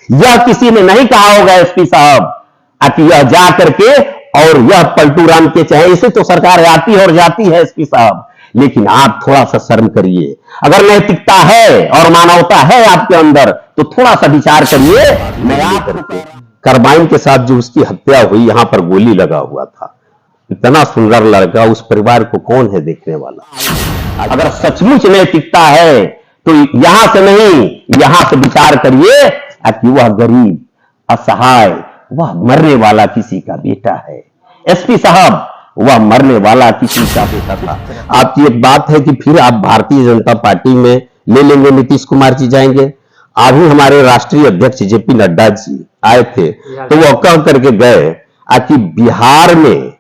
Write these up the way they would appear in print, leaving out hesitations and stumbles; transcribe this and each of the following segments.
यह किसी ने नहीं कहा होगा एसपी साहब कि यह जा करके और यह पलटू राम के चाहे, इसे तो सरकार आती है और जाती है एसपी साहब, लेकिन आप थोड़ा सा शर्म करिए। अगर नैतिकता है और मानवता है आपके अंदर तो थोड़ा सा विचार करिए। मैं आप कार्बाइन के साथ जो उसकी हत्या हुई, यहां पर गोली लगा हुआ था, इतना सुंदर लड़का, उस परिवार को कौन है देखने वाला। अगर सचमुच नैतिकता है तो यहां से नहीं, यहां से विचार करिए कि वह गरीब, असहाय, वह मरने वाला किसी का बेटा है। एसपी साहब, वह मरने वाला किसी का बेटा था। आपकी एक बात है कि फिर आप भारतीय जनता पार्टी में ले लेंगे, नीतीश कुमार जी जाएंगे। अभी हमारे राष्ट्रीय अध्यक्ष जेपी नड्डा जी आए थे तो वह कह करके गए कि बिहार में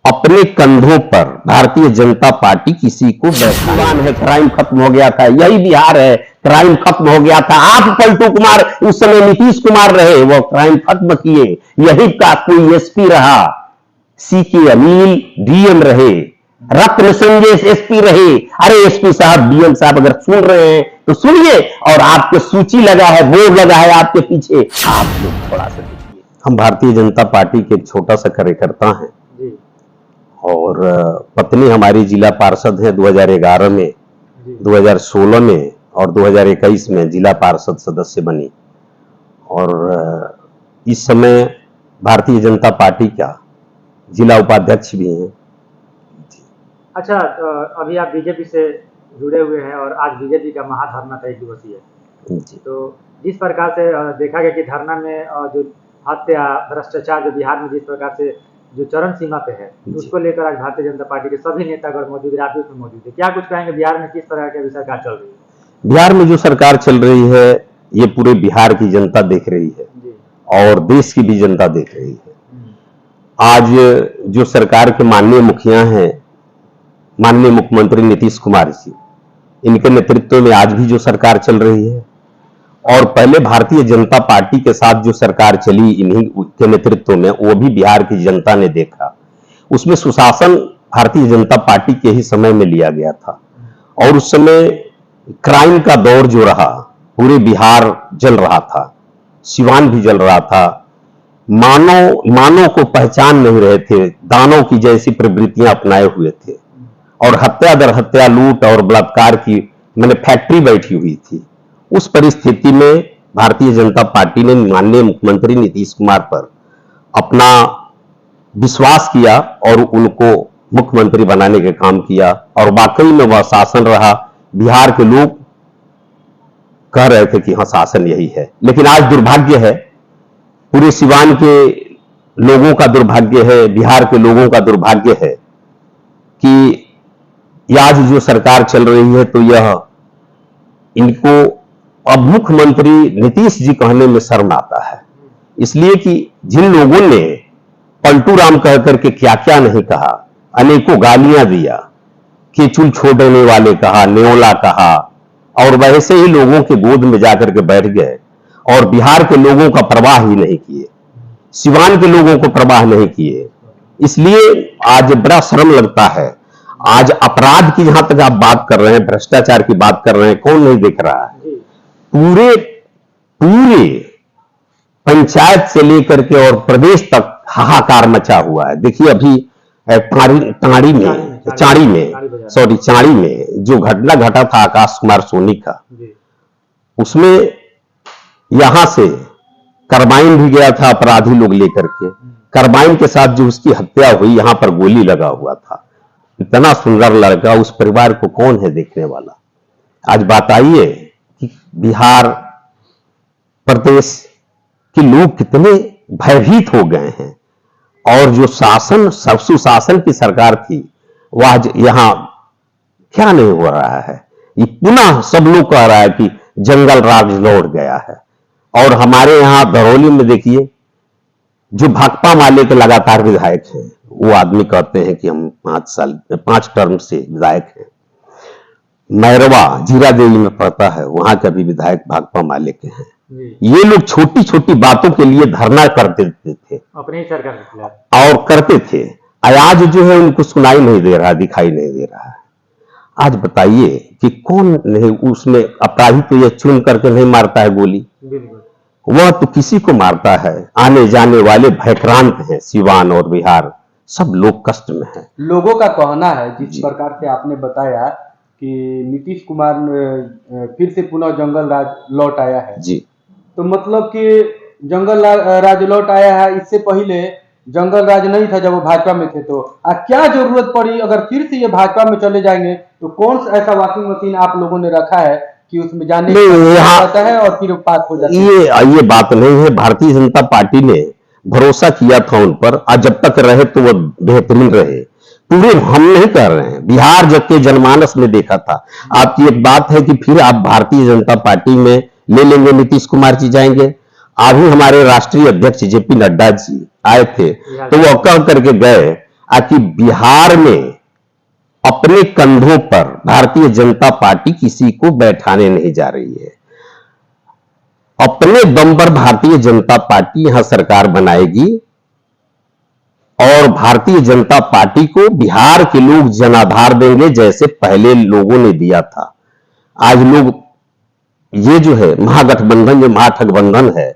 अपने कंधों पर भारतीय जनता पार्टी किसी को बैठान है, क्राइम खत्म हो गया था, यही बिहार है, क्राइम खत्म हो गया था। आप पलटू कुमार, उस समय नीतीश कुमार रहे, वो क्राइम खत्म किए, यही का कोई एसपी रहा, सीके अनिल डीएम रहे, रत्न संजय एसपी रहे। अरे एसपी साहब, डीएम साहब अगर सुन रहे हैं तो सुनिए, और आपके सूची लगा है, बोर्ड लगा है आपके पीछे, आप लोग थोड़ा सा देखिए। हम भारतीय जनता पार्टी के एक छोटा सा कार्यकर्ता हैं और पत्नी हमारी जिला पार्षद है 2011 में, 2016 में और 2021 में जिला पार्षद सदस्य बनी, और इस समय भारतीय जनता पार्टी का जिला उपाध्यक्ष भी हैं। अच्छा, अभी आप बीजेपी से जुड़े हुए हैं और आज बीजेपी का महाधरना था 1 दिवसीय। तो जिस प्रकार से देखा गया कि धरना में जो हत्या, भ्रष्टाचार जो बिहार में जिस प्रकार से जो चरम सीमा पे है, उसको लेकर आज भारतीय जनता पार्टी के सभी नेतागण मौजूद है, आप भी उसमें मौजूद है। क्या कुछ कहेंगे, बिहार में किस तरह की सरकार चल रही है? बिहार में जो सरकार चल रही है ये पूरे बिहार की जनता देख रही है और देश की भी जनता देख रही है। आज जो सरकार के माननीय मुखिया हैं, माननीय मुख्यमंत्री नीतीश कुमार जी, इनके नेतृत्व में आज भी जो सरकार चल रही है, और पहले भारतीय जनता पार्टी के साथ जो सरकार चली इन्हीं के नेतृत्व में, वो भी बिहार की जनता ने देखा। उसमें सुशासन भारतीय जनता पार्टी के ही समय में लिया गया था, और उस समय क्राइम का दौर जो रहा, पूरे बिहार जल रहा था, सिवान भी जल रहा था। मानव को पहचान नहीं रहे थे, दानों की जैसी प्रवृत्तियां अपनाए हुए थे, और हत्या दर हत्या, लूट और बलात्कार की मैंने फैक्ट्री बैठी हुई थी। उस परिस्थिति में भारतीय जनता पार्टी ने माननीय मुख्यमंत्री नीतीश कुमार पर अपना विश्वास किया और उनको मुख्यमंत्री बनाने का काम किया, और वाकई में वह शासन रहा। बिहार के लोग कह रहे थे कि हाँ, शासन यही है। लेकिन आज दुर्भाग्य है, पूरे सिवान के लोगों का दुर्भाग्य है, बिहार के लोगों का दुर्भाग्य है कि आज जो सरकार चल रही है तो यह इनको अब मुख्यमंत्री नीतीश जी कहने में शर्म आता है, इसलिए कि जिन लोगों ने पलटू राम कह करके क्या क्या नहीं कहा, अनेकों गालियां दिया, केचुल छोड़ने वाले कहा, न्योला कहा, और वैसे ही लोगों के गोद में जाकर के बैठ गए और बिहार के लोगों का परवाह ही नहीं किए, सिवान के लोगों को परवाह नहीं किए। इसलिए आज बड़ा शर्म लगता है। आज अपराध की जहां तक आप बात कर रहे हैं, भ्रष्टाचार की बात कर रहे हैं, कौन नहीं देख रहा है? पूरे पंचायत से लेकर के और प्रदेश तक हाहाकार मचा हुआ है। देखिए अभी चाड़ी में जो घटना घटा था आकाश कुमार सोनी का, उसमें यहां से कार्बाइन भी गया था अपराधी लोग लेकर के, कार्बाइन के साथ जो उसकी हत्या हुई, यहां पर गोली लगा हुआ था। इतना सुंदर लड़का, उस परिवार को कौन है देखने वाला। आज बात आई है कि बिहार प्रदेश के लोग कितने भयभीत हो गए हैं, और जो शासन, सुशासन की सरकार थी, वह आज यहां क्या नहीं हो रहा है। ये पुनः सब लोग कह रहा है कि जंगल राज लौट गया है। और हमारे यहां धरौली में देखिए, जो भाकपा माले के लगातार विधायक हैं, वो आदमी कहते हैं कि हम 5 टर्म से विधायक हैं। मैरवा जीरा देवी में पड़ता है, वहां के भी विधायक भाकपा माले के हैं। ये लोग छोटी छोटी बातों के लिए धरना करते थे अपनी सरकार के खिलाफ, और करते थे। आज जो है उनको सुनाई नहीं दे रहा, दिखाई नहीं दे रहा है। आज बताइए कि कौन नहीं, उसमें अपराधी तो ये चुन करके नहीं मारता है गोली, वह तो किसी को मारता है। आने जाने वाले भयक्रांत हैं, सिवान और बिहार सब लोग कष्ट में हैं। लोगों का कहना है, जिस प्रकार से आपने बताया कि नीतीश कुमार ने फिर से पुनः जंगल राज लौट आया है जी, तो मतलब कि जंगल राज लौट आया है। इससे पहले जंगल राज नहीं था जब वो भाजपा में थे, तो क्या जरूरत पड़ी अगर फिर से ये भाजपा में चले जाएंगे तो कौन सा ऐसा वॉशिंग मशीन आप लोगों ने रखा है कि उसमें जाने जाता है और फिर पास हो जाता है? ये बात नहीं है। भारतीय जनता पार्टी ने भरोसा किया था उन पर, आज जब तक रहे तो वो बेहतरीन रहे। पूरे हम नहीं कर रहे हैं, बिहार जब के जनमानस में देखा था। आपकी एक बात है कि फिर आप भारतीय जनता पार्टी में ले लेंगे, नीतीश कुमार जी जाएंगे। अभी हमारे राष्ट्रीय अध्यक्ष जेपी नड्डा जी आए थे तो वो कह करके गए कि बिहार में अपने कंधों पर भारतीय जनता पार्टी किसी को बैठाने नहीं जा रही है। अपने दम पर भारतीय जनता पार्टी यहां सरकार बनाएगी और भारतीय जनता पार्टी को बिहार के लोग जनाधार देंगे जैसे पहले लोगों ने दिया था। आज लोग ये जो है महागठबंधन, जो महागठबंधन है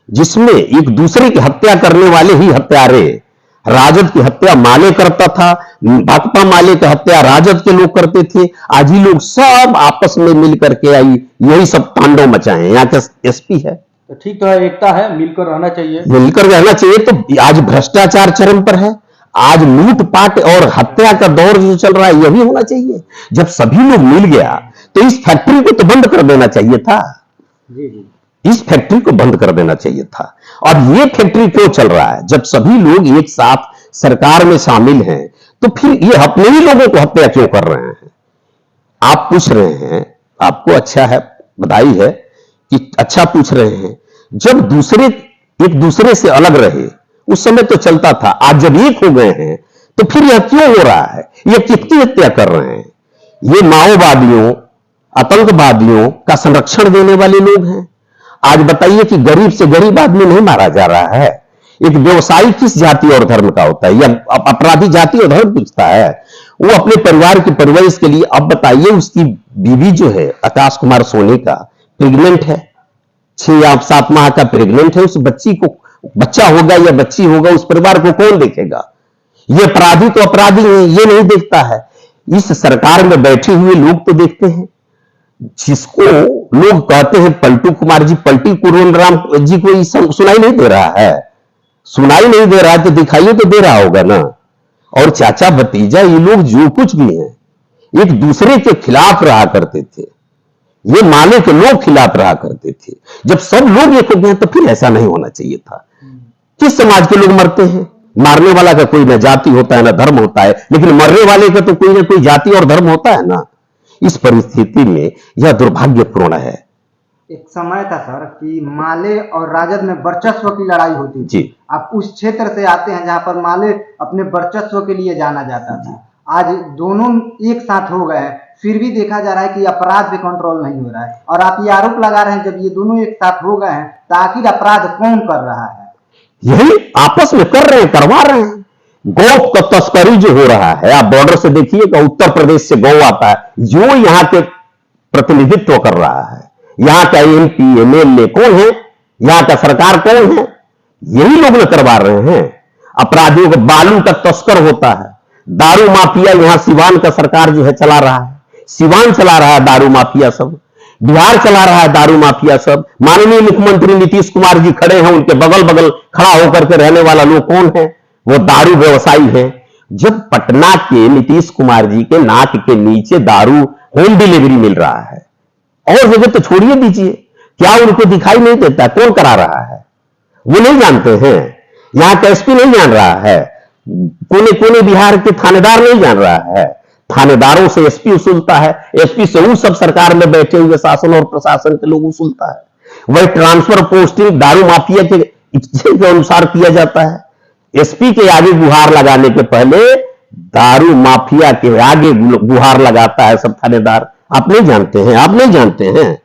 जिसमें एक दूसरे की हत्या करने वाले ही हत्यारे, राजद की हत्या माले करता था, भाकपा माले की हत्या राजद के लोग करते थे। आज ही लोग सब आपस में मिल करके आई यही सब तांडव मचाए। यहाँ के एसपी है तो ठीक तो है, एकता है, मिलकर रहना चाहिए। मिलकर रहना चाहिए। तो आज भ्रष्टाचार चरम पर है, आज लूटपाट और हत्या का दौर जो चल रहा है यह भी होना चाहिए। जब सभी लोग मिल गया तो इस फैक्ट्री को तो बंद कर देना चाहिए था। जी जी, इस फैक्ट्री को बंद कर देना चाहिए था। और ये फैक्ट्री क्यों चल रहा है? जब सभी लोग एक साथ सरकार में शामिल हैं तो फिर ये अपने ही लोगों को हत्या क्यों कर रहे हैं? आप पूछ रहे हैं, आपको अच्छा है, बधाई है कि अच्छा पूछ रहे हैं। जब दूसरे एक दूसरे से अलग रहे उस समय तो चलता था, आज जब एक हो गए हैं तो फिर यह क्यों हो रहा है? ये किसकी हत्या कर रहे हैं? ये माओवादियों, आतंकवादियों का संरक्षण देने वाले लोग हैं। आज बताइए कि गरीब से गरीब आदमी नहीं मारा जा रहा है। एक व्यवसायी किस जाति और धर्म का होता है? या अपराधी जाति और धर्म पूछता है? वो अपने परिवार की परवरिश के लिए, अब बताइए उसकी बीवी जो है आकाश कुमार सोनी का प्रेग्नेंट है, 6 या 7 माह का प्रेग्नेंट है। उस बच्ची को, बच्चा होगा या बच्ची होगा, उस परिवार को कौन देखेगा? ये अपराधी तो अपराधी है, ये नहीं देखता है। इस सरकार में बैठे हुए लोग तो देखते हैं। जिसको लोग कहते हैं पलटू कुमार जी, पलटी कुरोन राम जी को सुनाई नहीं दे रहा है। सुनाई नहीं दे रहा है तो दिखाइए तो दे रहा होगा ना। और चाचा भतीजा ये लोग जो कुछ भी हैं एक दूसरे के खिलाफ रहा करते थे। ये माले के लोग खिलाफ रहा करते थे। जब सब लोग एक हो गए तो फिर ऐसा नहीं होना चाहिए था। किस समाज के लोग मरते हैं? मारने वाला का कोई ना जाति होता है ना धर्म होता है, लेकिन मरने वाले का तो कोई ना कोई जाति और धर्म होता है ना। इस परिस्थिति में यह दुर्भाग्यपूर्ण है। एक समय था सर कि माले और राजद में वर्चस्व की लड़ाई होती थी। आप उस क्षेत्र से आते हैं जहां पर माले अपने वर्चस्व के लिए जाना जाता था। आज दोनों एक साथ हो गए हैं, फिर भी देखा जा रहा है कि अपराध पे कंट्रोल नहीं हो रहा है। और आप ये आरोप लगा रहे हैं जब ये दोनों एक साथ हो गए हैं तो आखिर अपराध कौन कर रहा है? यही आपस में कर रहे हैं, करवा रहे हैं। गौ का तस्करी जो हो रहा है, आप बॉर्डर से देखिएगा, उत्तर प्रदेश से गौ आता है, जो यहां के प्रतिनिधित्व कर रहा है। यहां का एमपी एमएलए कौन है? यहां का सरकार कौन है? यही लोग न करवा रहे हैं। अपराधियों को बालू का तस्कर होता है, दारू माफिया यहां सिवान का सरकार जो है चला रहा है। सिवान चला रहा है दारू माफिया सब, बिहार चला रहा है दारू माफिया सब। माननीय मुख्यमंत्री नीतीश कुमार जी खड़े हैं, उनके बगल बगल खड़ा होकर के रहने वाला लोग कौन है? वो दारू व्यवसायी है। जब पटना के नीतीश कुमार जी के नाक के नीचे दारू होम डिलीवरी मिल रहा है, और जगह तो छोड़िए दीजिए, क्या उनको दिखाई नहीं देता कौन करा रहा है? वो नहीं जानते हैं। यहां का एसपी नहीं जान रहा है, कोने कोने बिहार के थानेदार नहीं जान रहा है। थानेदारों से एसपी वसूलता है, एसपी से वो सब सरकार में बैठे हुए शासन और प्रशासन के लोग वसूलता है। वही ट्रांसफर पोस्टिंग दारू माफिया के इच्छे के अनुसार किया जाता है। एसपी के आगे गुहार लगाने के पहले दारू माफिया के आगे गुहार लगाता है सब थानेदार। आप नहीं जानते हैं, आप नहीं जानते हैं।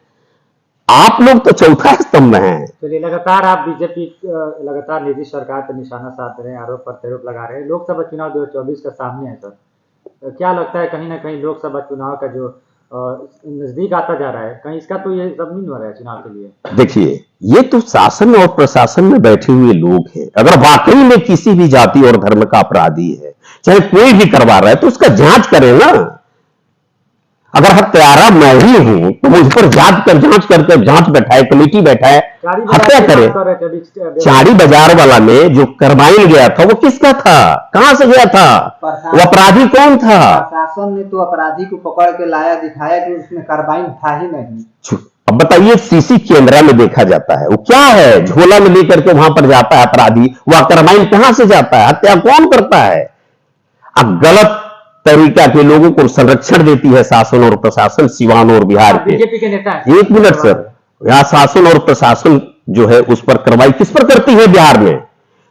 आप लोग तो चौथा स्तंभ में हैं। चलिए, लगातार आप बीजेपी लगातार नीतीश सरकार पर निशाना साध रहे हैं, आरोप प्रत्यारोप लगा रहे हैं। लोकसभा चुनाव 2024 का सामने है सर, क्या लगता है कहीं ना कहीं लोकसभा चुनाव का जो नजदीक आता जा रहा है, कहीं इसका तो ये सब नहीं हो रहा है चुनाव के लिए? देखिए, ये तो शासन और प्रशासन में बैठे हुए लोग हैं। अगर वाकई में किसी भी जाति और धर्म का अपराधी है, चाहे कोई भी करवा रहा है, तो उसका जांच करें ना। अगर हत्यारा मैं ही हूं तो मुझ पर जांच करके जांच बैठाए, कमेटी बैठाए, हत्या करे। चाड़ी बाजार वाला में जो करवाइन गया था वो किसका था, कहां से गया था, वो अपराधी कौन था? प्रशासन ने तो अपराधी को पकड़ के लाया, दिखाया कि उसमें कार्बाइन था ही नहीं। अब बताइए, सीसी कैमरा में देखा जाता है, वो क्या है, झोला में लेकर के वहां पर जाता है अपराधी, वह कार्बाइन कहां से जाता है, हत्या कौन करता है? अब गलत तरीका के लोगों को संरक्षण देती है शासन और प्रशासन सिवान और बिहार के। बीजेपी के नेता एक मिनट सर, यहाँ शासन और प्रशासन जो है उस पर कार्रवाई किस पर करती है बिहार में?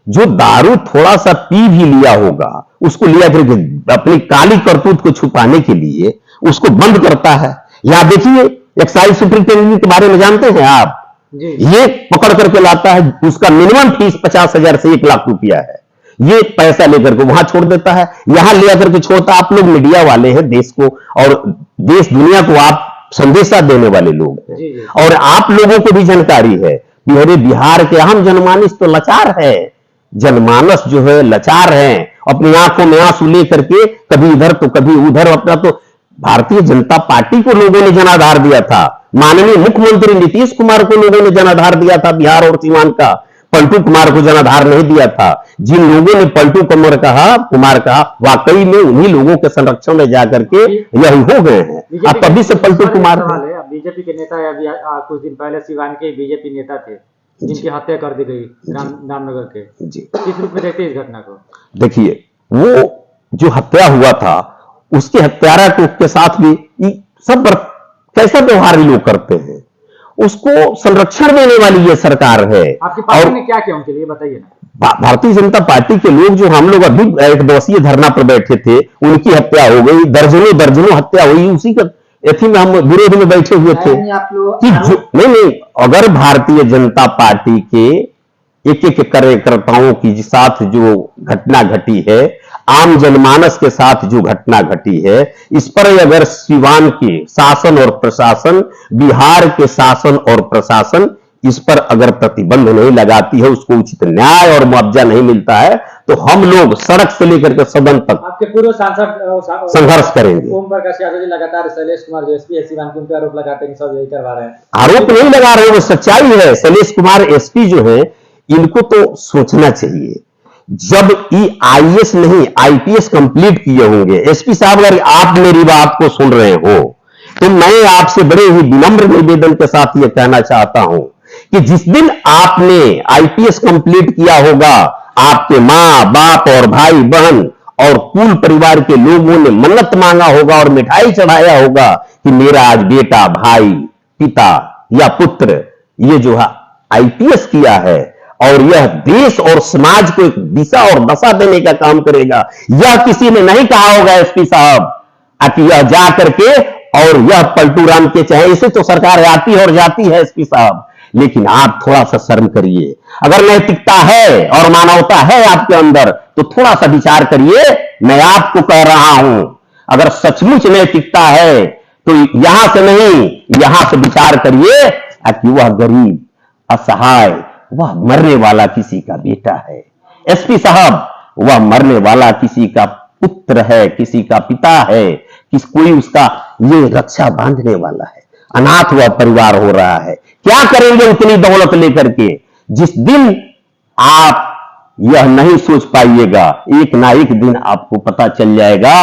जो दारू थोड़ा सा पी भी लिया होगा, उसको लिया करके अपनी काली करतूत को छुपाने के लिए उसको बंद करता है। यहाँ देखिए, एक्साइज सुपरिटेंडेंट के बारे में जानते हैं आप? ये पकड़ करके लाता है, उसका मिनिमम फीस 50,000 से 1 लाख रुपया है। ये पैसा लेकर के वहां छोड़ देता है, यहां ले करके छोड़ता। आप लोग मीडिया वाले हैं, देश को और देश दुनिया को आप संदेशा देने वाले लोग हैं, और आप लोगों को भी जानकारी है कि अरे बिहार के आम जनमानस तो लाचार है, जनमानस जो है लाचार है, अपनी आंखों में आंसू लेकर के कभी इधर तो कभी उधर। अपना तो भारतीय जनता पार्टी को लोगों ने जनाधार दिया था, माननीय मुख्यमंत्री नीतीश कुमार को लोगों ने जनाधार दिया था बिहार और सीमांत का, पलटू कुमार को जनाधार नहीं दिया था। जिन लोगों ने पलटू कुमार कहा वाकई में उन्हीं लोगों के संरक्षण में जाकर के यही हो गए हैं। अब तभी से पलटू कुमार बीजेपी के नेता है, अभी कुछ दिन पहले सिवान के बीजेपी नेता थे जिनकी हत्या कर दी गई रामनगर के। जी, किस रूप में देखते हैं इस घटना को? देखिए, वो जो हत्या हुआ था उसके हत्यारा के साथ भी सब कैसा व्यवहार लोग करते हैं, उसको संरक्षण देने वाली ये सरकार है। आपकी पार्टी ने क्या किया उनके लिए बताइए ना? भारतीय जनता पार्टी के लोग जो हम लोग अभी एक दिवसीय धरना पर बैठे थे, उनकी हत्या हो गई, दर्जनों हत्या हुई, उसी का एथी में हम विरोध में बैठे हुए थे कि नहीं, अगर भारतीय जनता पार्टी के एक कार्यकर्ताओं के साथ जो घटना घटी है, आम जनमानस के साथ जो घटना घटी है, इस पर अगर सिवान के शासन और प्रशासन, बिहार के शासन और प्रशासन इस पर अगर प्रतिबंध नहीं लगाती है, उसको उचित न्याय और मुआवजा नहीं मिलता है, तो हम लोग सड़क से लेकर के सदन तक आपके पूर्व सांसद संघर्ष करेंगे। ओम प्रकाश यादव जी लगातार शैलेश कुमार जो एसपी है सिवान, उन पर आरोप लगाते हैं कि सब यही करवा रहे हैं। आरोप नहीं लगा रहे, वो सच्चाई है। शैलेश कुमार एसपी जो है, इनको तो सोचना चाहिए, जब IAS नहीं IPS कंप्लीट किए होंगे। एसपी साहब, अगर आप मेरी बात को सुन रहे हो तो मैं आपसे बड़े ही विनम्र निवेदन के साथ यह कहना चाहता हूं कि जिस दिन आपने IPS कंप्लीट किया होगा, आपके मां बाप और भाई बहन और कुल परिवार के लोगों ने मन्नत मांगा होगा और मिठाई चढ़ाया होगा कि मेरा आज बेटा, भाई, पिता या पुत्र ये जो है IPS किया है और यह देश और समाज को एक दिशा और दशा देने का काम करेगा। यह किसी ने नहीं कहा होगा एसपी साहब कि यह जा करके और यह पलटू राम के चाहे, इसे तो सरकार आती है और जाती है एसपी साहब, लेकिन आप थोड़ा सा शर्म करिए। अगर नैतिकता है और मानवता है आपके अंदर तो थोड़ा सा विचार करिए। मैं आपको कह रहा हूं, अगर सचमुच नैतिकता है तो यहां से नहीं, यहां से विचार करिए कि वह गरीब, असहाय, वह मरने वाला किसी का बेटा है। एसपी साहब, वह मरने वाला किसी का पुत्र है, किसी का पिता है, कोई उसका ये रक्षा बांधने वाला है। अनाथ वह परिवार हो रहा है। क्या करेंगे उतनी दौलत लेकर के? जिस दिन आप यह नहीं सोच पाइएगा, एक ना एक दिन आपको पता चल जाएगा।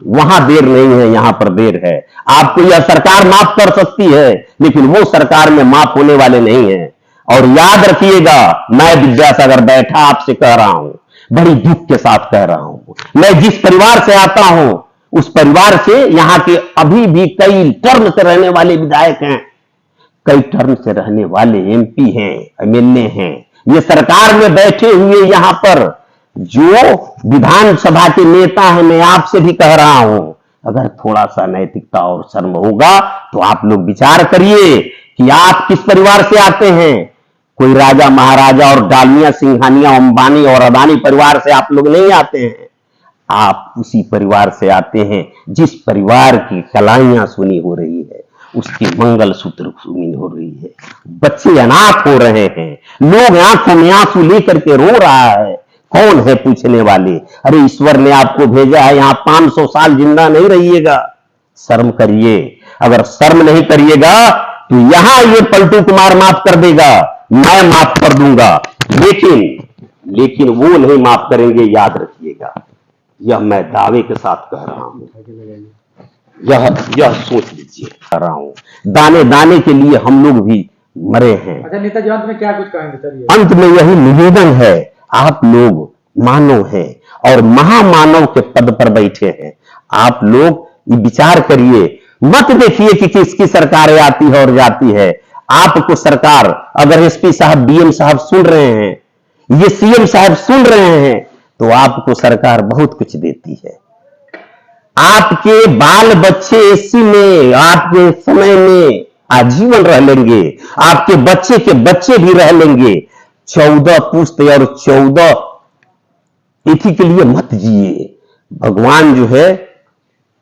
वहां देर नहीं है, यहां पर देर है। आपको यह सरकार माफ कर सकती है, लेकिन वो सरकार में माफ होने वाले नहीं है। और याद रखिएगा, मैं विद्यासागर बैठा आपसे कह रहा हूं, बड़ी दुख के साथ कह रहा हूं, मैं जिस परिवार से आता हूं उस परिवार से यहां के अभी भी कई टर्म से रहने वाले विधायक हैं, कई टर्म से रहने वाले MP हैं, MLA हैं। ये सरकार में बैठे हुए यहां पर जो विधानसभा के नेता हैं, मैं आपसे भी कह रहा हूं, अगर थोड़ा सा नैतिकता और शर्म होगा तो आप लोग विचार करिए कि आप किस परिवार से आते हैं। कोई राजा महाराजा और डालिया सिंघानिया अंबानी और अदानी परिवार से आप लोग नहीं आते हैं। आप उसी परिवार से आते हैं जिस परिवार की कलाइयां सुनी हो रही है, उसके मंगलसूत्र सुनी हो रही है, बच्चे अनाथ हो रहे हैं, लोग आंखों में आंसू लेकर के रो रहा है। कौन है पूछने वाले? अरे ईश्वर ने आपको भेजा है, यहां 500 साल जिंदा नहीं रहिएगा, शर्म करिए। अगर शर्म नहीं करिएगा तो यहां ये पलटू कुमार माफ कर देगा, मैं माफ कर दूंगा, लेकिन वो नहीं माफ करेंगे, याद रखिएगा। यह मैं दावे के साथ कह रहा हूं, यह सोच लीजिए कह रहा हूं। दाने दाने के लिए हम लोग भी मरे हैं। अच्छा नेताजी, अंत में क्या कुछ कहेंगे सर? ये अंत में यही निवेदन है, आप लोग मानव हैं और महामानव के पद पर बैठे हैं। आप लोग ये विचार करिए, मत देखिए कि किसकी सरकारें आती है और जाती है। आपको सरकार, अगर एसपी साहब, डीएम साहब सुन रहे हैं, ये सीएम साहब सुन रहे हैं, तो आपको सरकार बहुत कुछ देती है। आपके बाल बच्चे एसी में आपके समय में आजीवन रह लेंगे, आपके बच्चे के बच्चे भी रह लेंगे। 14 पुश्त और 14 तिथि के लिए मत जिए। भगवान जो है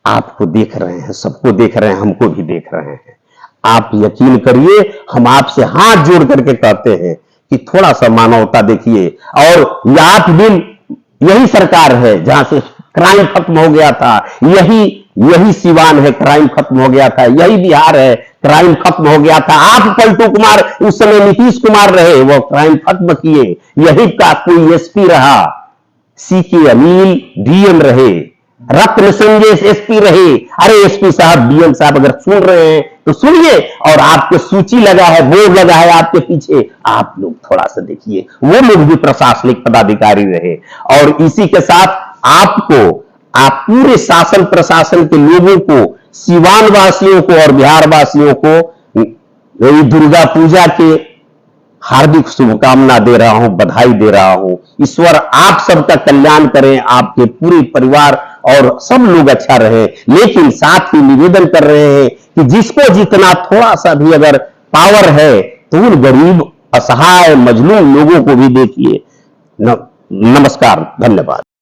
आपको देख रहे हैं, सबको देख रहे हैं, हमको भी देख रहे हैं। आप यकीन करिए, हम आपसे हाथ जोड़ करके कहते हैं कि थोड़ा सा मानवता देखिए। और ये 8 दिन यही सरकार है जहां से क्राइम खत्म हो गया था, यही सिवान है, क्राइम खत्म हो गया था, यही बिहार है, क्राइम खत्म हो गया था। आप पलटू कुमार, उस समय नीतीश कुमार रहे, वो क्राइम खत्म किए। यही का कोई एसपी रहा, सीके अनिल डीएम रहे, रत्न संजय एसपी रहे। अरे एसपी साहब, डीएम साहब अगर सुन रहे हैं तो सुनिए, और आपके सूची लगा है, बोर्ड लगा है आपके पीछे, आप लोग थोड़ा सा देखिए, वो लोग भी प्रशासनिक पदाधिकारी रहे। और इसी के साथ आप पूरे शासन प्रशासन के लोगों को, सिवान वासियों को और बिहार वासियों को दुर्गा पूजा के हार्दिक शुभकामना दे रहा हूं, बधाई दे रहा हूं। ईश्वर आप सबका कल्याण करें, आपके पूरे परिवार और सब लोग अच्छा रहे। लेकिन साथ ही निवेदन कर रहे हैं कि जिसको जितना थोड़ा सा भी अगर पावर है तो उन गरीब, असहाय, मजलूम लोगों को भी देखिए। नमस्कार, धन्यवाद।